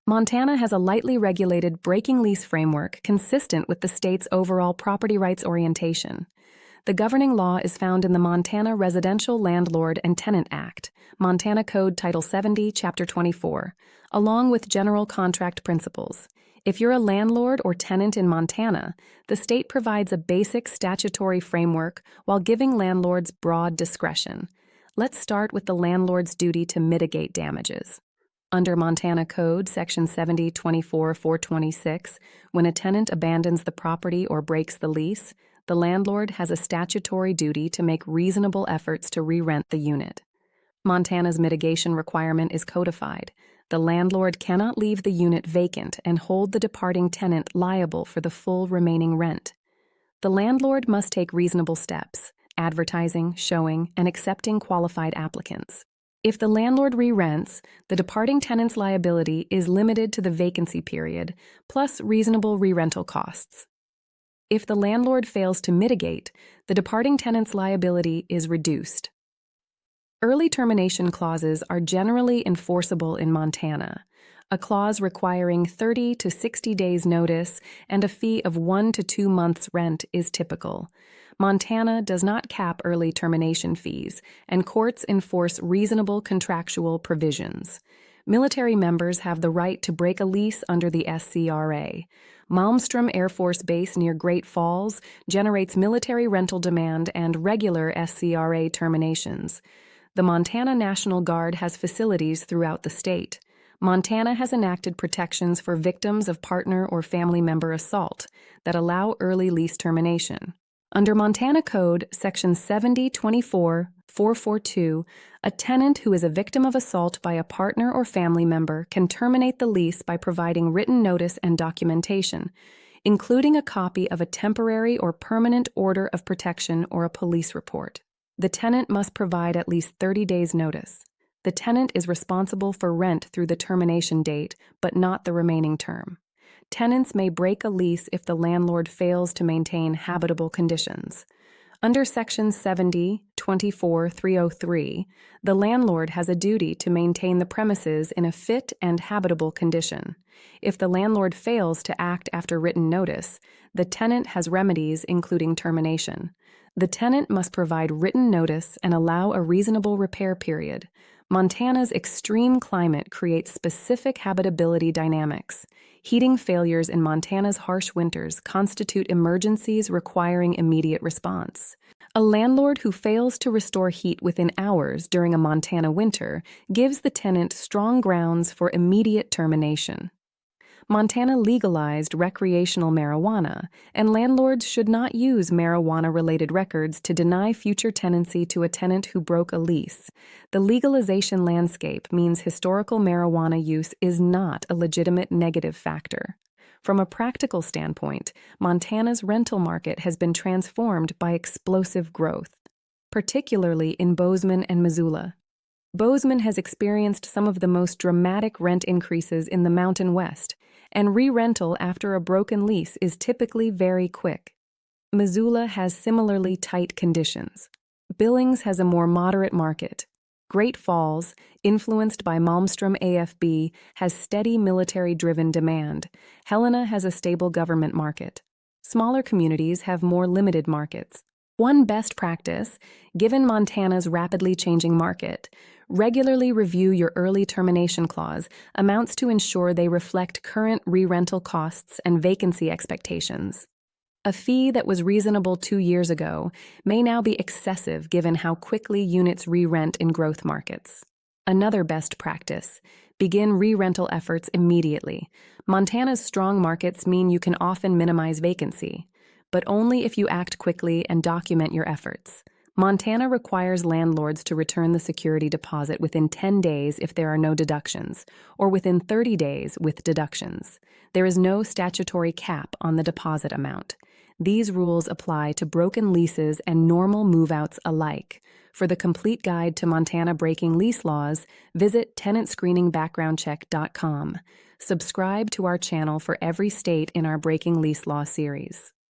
Montana has a lightly regulated breaking lease framework consistent with the state's overall property rights orientation. The governing law is found in the Montana Residential Landlord and Tenant Act, Montana Code Title 70, Chapter 24, along with general contract principles. If you're a landlord or tenant in Montana, the state provides a basic statutory framework while giving landlords broad discretion. Let's start with the landlord's duty to mitigate damages. Under Montana Code, Section 70-24-426, when a tenant abandons the property or breaks the lease, the landlord has a statutory duty to make reasonable efforts to re-rent the unit. Montana's mitigation requirement is codified. The landlord cannot leave the unit vacant and hold the departing tenant liable for the full remaining rent. The landlord must take reasonable steps, advertising, showing, and accepting qualified applicants. If the landlord re-rents, the departing tenant's liability is limited to the vacancy period, plus reasonable re-rental costs. If the landlord fails to mitigate, the departing tenant's liability is reduced. Early termination clauses are generally enforceable in Montana. A clause requiring 30 to 60 days notice and a fee of 1 to 2 months' rent is typical. Montana does not cap early termination fees, and courts enforce reasonable contractual provisions. Military members have the right to break a lease under the SCRA. Malmstrom Air Force Base near Great Falls generates military rental demand and regular SCRA terminations. The Montana National Guard has facilities throughout the state. Montana has enacted protections for victims of partner or family member assault that allow early lease termination. Under Montana Code, Section 70-24-442, a tenant who is a victim of assault by a partner or family member can terminate the lease by providing written notice and documentation, including a copy of a temporary or permanent order of protection or a police report. The tenant must provide at least 30 days' notice. The tenant is responsible for rent through the termination date, but not the remaining term. Tenants may break a lease if the landlord fails to maintain habitable conditions. Under Section 70-24-303, the landlord has a duty to maintain the premises in a fit and habitable condition. If the landlord fails to act after written notice, the tenant has remedies including termination. The tenant must provide written notice and allow a reasonable repair period. Montana's extreme climate creates specific habitability dynamics. Heating failures in Montana's harsh winters constitute emergencies requiring immediate response. A landlord who fails to restore heat within hours during a Montana winter gives the tenant strong grounds for immediate termination. Montana legalized recreational marijuana, and landlords should not use marijuana-related records to deny future tenancy to a tenant who broke a lease. The legalization landscape means historical marijuana use is not a legitimate negative factor. From a practical standpoint, Montana's rental market has been transformed by explosive growth, particularly in Bozeman and Missoula. Bozeman has experienced some of the most dramatic rent increases in the Mountain West, and re-rental after a broken lease is typically very quick. Missoula has similarly tight conditions. Billings has a more moderate market. Great Falls, influenced by Malmstrom AFB, has steady military-driven demand. Helena has a stable government market. Smaller communities have more limited markets. One best practice, given Montana's rapidly changing market, regularly review your early termination clause, amounts to ensure they reflect current re-rental costs and vacancy expectations. A fee that was reasonable 2 years ago may now be excessive given how quickly units re-rent in growth markets. Another best practice, begin re-rental efforts immediately. Montana's strong markets mean you can often minimize vacancy, but only if you act quickly and document your efforts. Montana requires landlords to return the security deposit within 10 days if there are no deductions, or within 30 days with deductions. There is no statutory cap on the deposit amount. These rules apply to broken leases and normal move-outs alike. For the complete guide to Montana breaking lease laws, visit tenantscreeningbackgroundcheck.com. Subscribe to our channel for every state in our Breaking Lease Law series.